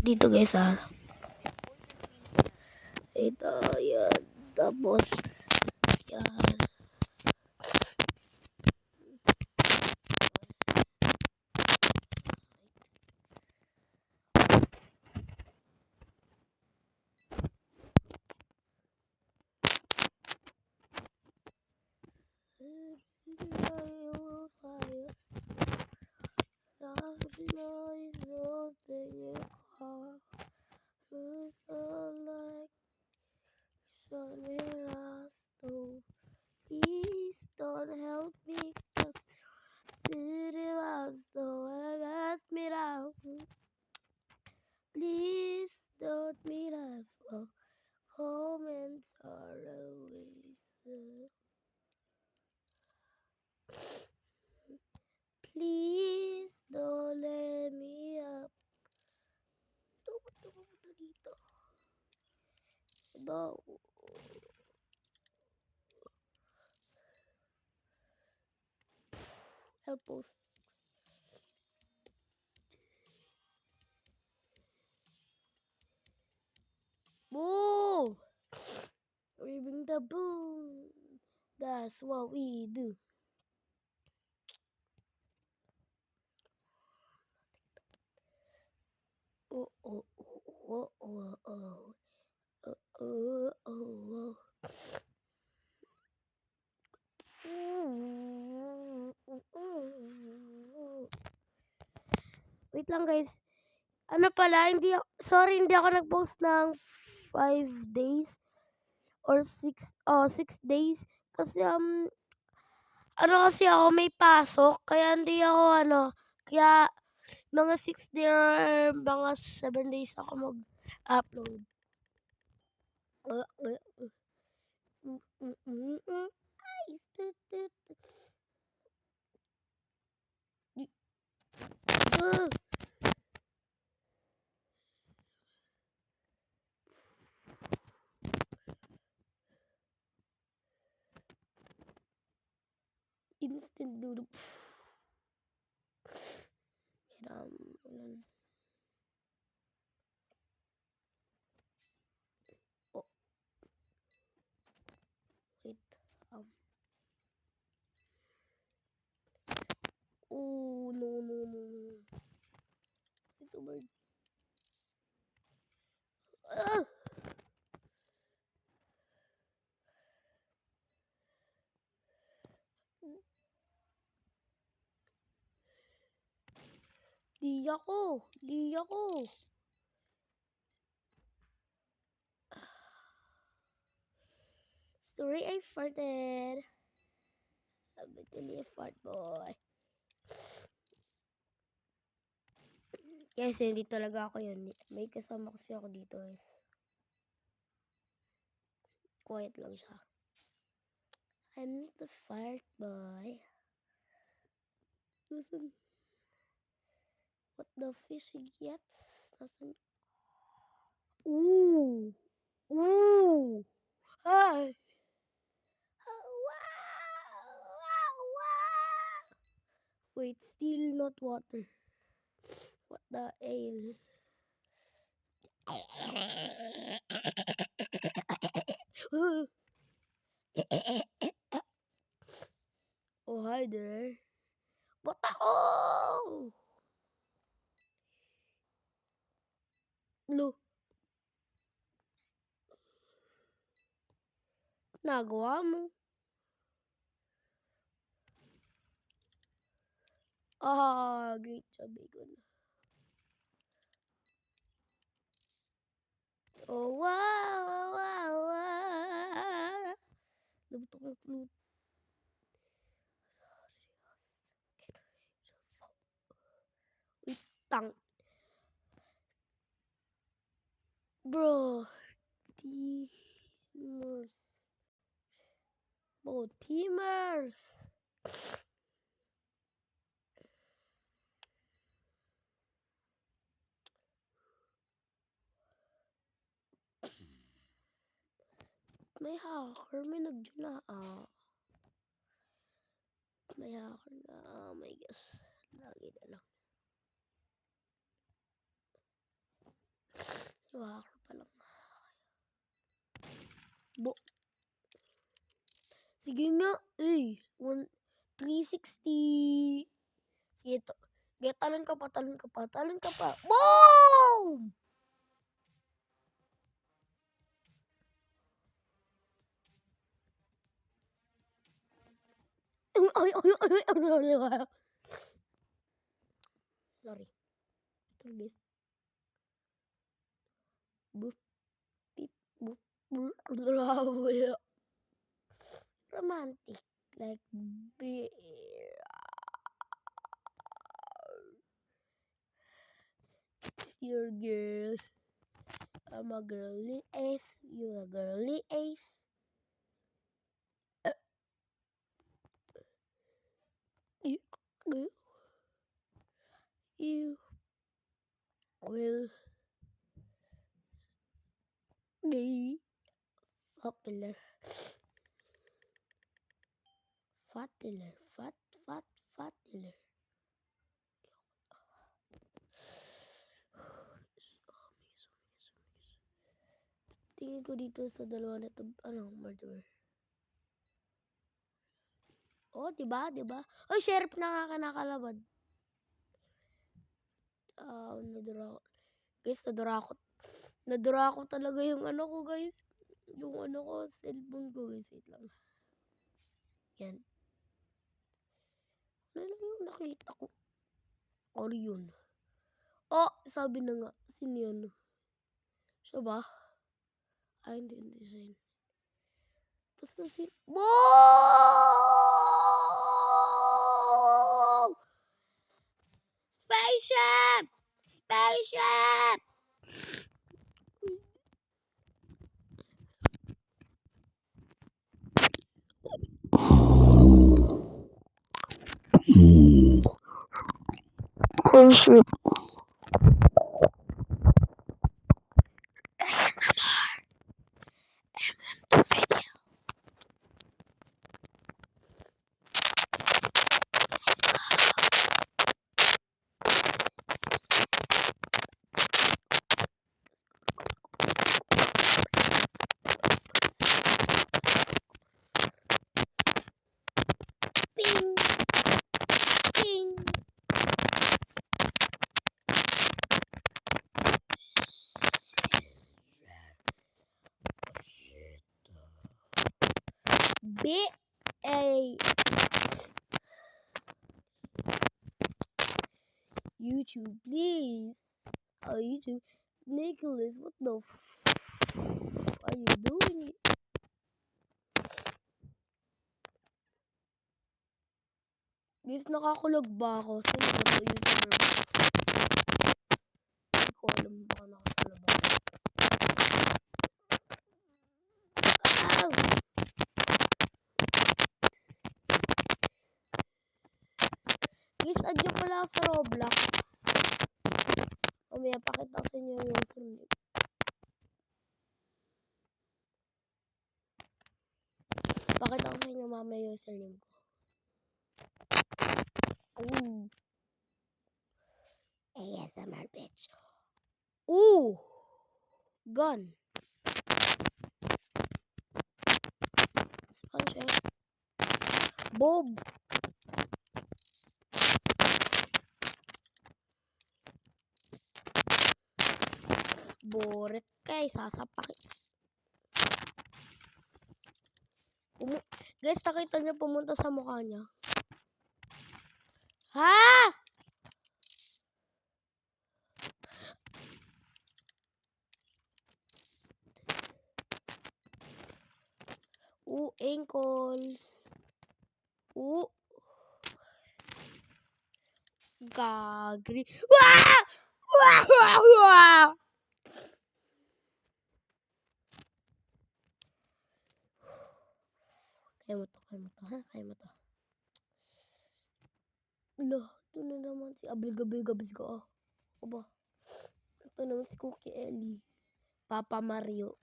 dito guys ha. Ito, yan. Tapos, yan. Please don't help me, 'cause city was so gas me down. Please don't me laugh. Oh, comments are always. Please don't let me up. Tumo dito. No. Help us. Boo! We bring the boom. That's what we do. Oh, oh, oh, oh, oh, oh, oh, oh, oh. Wait lang guys. Ano pala, sorry, hindi ako nag-post ng 5 days or 6 days. Kasi, kasi ako may pasok, kaya hindi ako, kaya mga 6 days or mga 7 days ako mag-upload. Instant noodle. Oh, wait. Oh, no. Ito bird. Di ako. Sorry, I farted. I'm literally a fart boy. Guys, hindi talaga ako yun. May kasama kasi ako dito, guys. Quiet lang siya. I'm not a fart boy. Listen. What the fish gets doesn't. Ooh. Hi. Wait, still not water. What the ale? Oh, hi there. Ba't ako? Lo. Nagawa mo. Great job, Bacon. Oh, wow. Nabuto kong flute. Wait, tang. Bro. Teamers. May hacker, may nag-juna. May hacker na. Oh my gosh. Lagi na lang. Hacker pa lang. Sige nga. 360. Sige to. Sige, talon ka pa. Boom! Ay. Sorry. Ito guys. Boop. Beep. Boop. Romantic. Like, it's your girl. I'm a girly ace. You a girly ace. You will be popular. Fatiller. Fatiller. Tingin ko dito sa dalawa na to, murderer. Oh, diba? Oh, sheriff na nga nakalaban. Nadura ako. Guys, nadura ako talaga yung ko, guys. Yung cellphone ko, guys. Wait lang. Yan. Ano lang yung nakita ko? Orion. Oh, sabi na nga. Sino yan? Siya ba? Ay, hindi siya yun. Basta Whoa! Spaceship! Spaceship. B-A YouTube, please. Oh, YouTube. Nicholas, what the are you doing? Guys, nakakulog ba ako? Sino ba to YouTuber ba? Hindi ko alam, baka nakakulog ba. Ow! Guys, add nyo pala sa Roblox. Mamaya pakita ko sa inyo yung username. Pakita ko sa inyo mamaya yung username ko. Ooh. ASMR bitch. Ooh! Gun. Sponge. Bob. Boret kay sasapakin. Guys, nakita niyo pumunta sa mukha niya. Ha? Ankles. Gagri. Wah! Wah! Kaya mo to, ha? Kaya mo to. Lo, ito na naman si Abil-gabil-gabis ko. Aba, ito naman si Cookie Ellie. Papa Mario.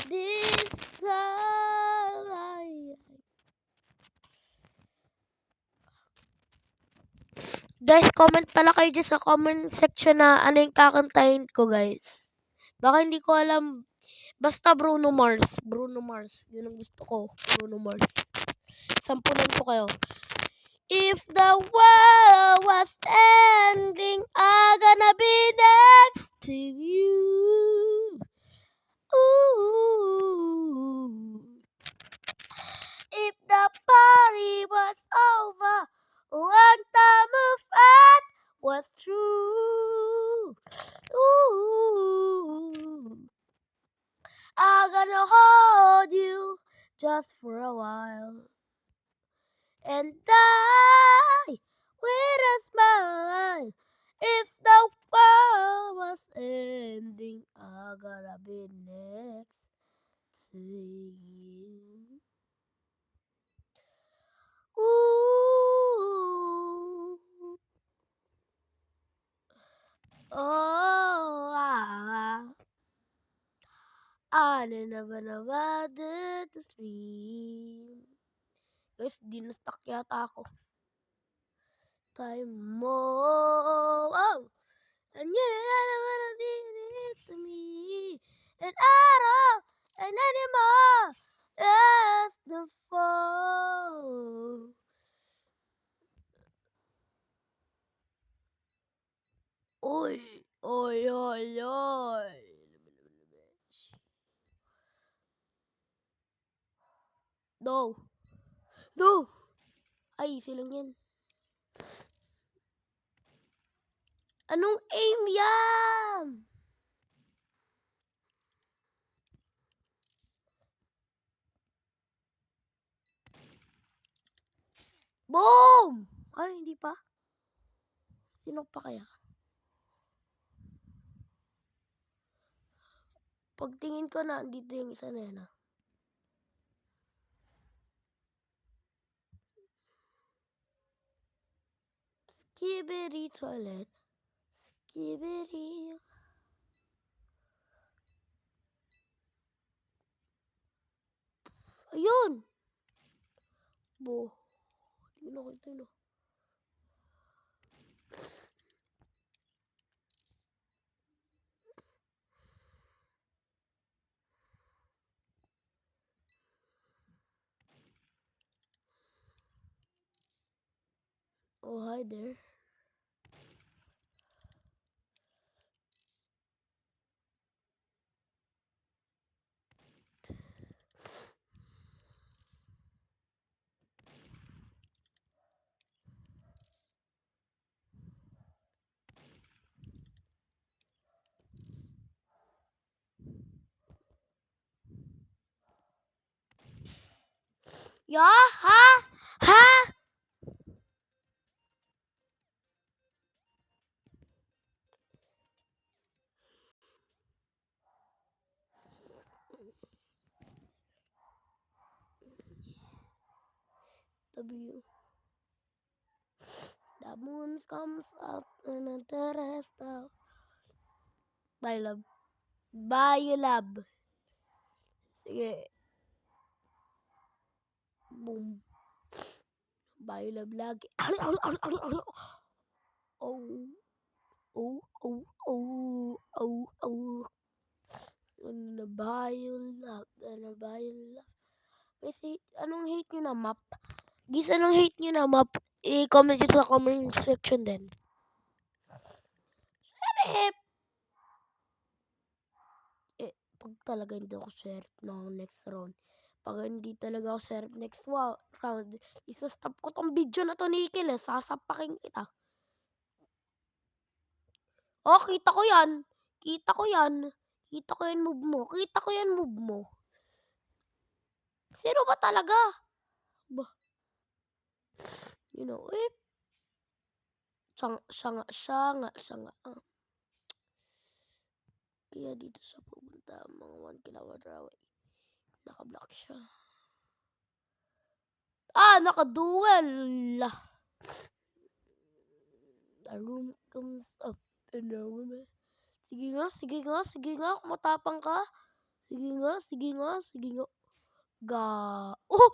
This time Guys, comment pala kayo dyan sa comment section na ano yung kakantahin ko, guys. Baka hindi ko alam. Basta Bruno Mars. Bruno Mars. Yun ang gusto ko. Bruno Mars. Sampulan ko kayo. If the world was ending, I'm gonna be next to you. Ooh. If the party was over, one time of it was true. Ooh. I'm gonna hold you just for a while and die with a smile. If the world was ending, I'm gonna be next to you. Ooh. Oh, I never did the stream. Guys, di na-stuck yata ako. Time mo. Oh! And you never did it to me. And I don't and anymore as the fall. Oy, oy, oy, oy. No. No. Ay, silang yan. Anong aim yan? Boom! Ay, hindi pa. Sino pa kaya? Pagtingin ko na, dito yung isa na yan. Skibidi toilet. Skibidi. Ayun! Bo. Hindi ko nakita yun. Oh, hi there. Yeah? Ha? Ha? W. The moon comes up and the rest out. Bye, love. Bye, love. Sige. Boom. Bye, love lagi. Oh. Oh, oh, oh, oh, oh. Ano ba yung love? Ano ba yung love? Kasi, anong hate nyo na map? Guys, anong hate nyo na map? I-comment nyo sa comment section din. Pag talaga hindi ako share ng next round. Pag hindi talaga ako share next round, isa-stop ko tong video na to, Nickel. Sasapakin kita. Oh, kita ko yan. Kita ko yan. Kita ko yan move mo. Kita ko yan move mo. Sino ba talaga? Ba? You know, siya nga. Kaya dito siya pupunta, mga 1 kilometer away. Naka-block siya. Naka-duel! The room comes up in the woman. Sige nga, kumatapang ka. Sige nga. Oh!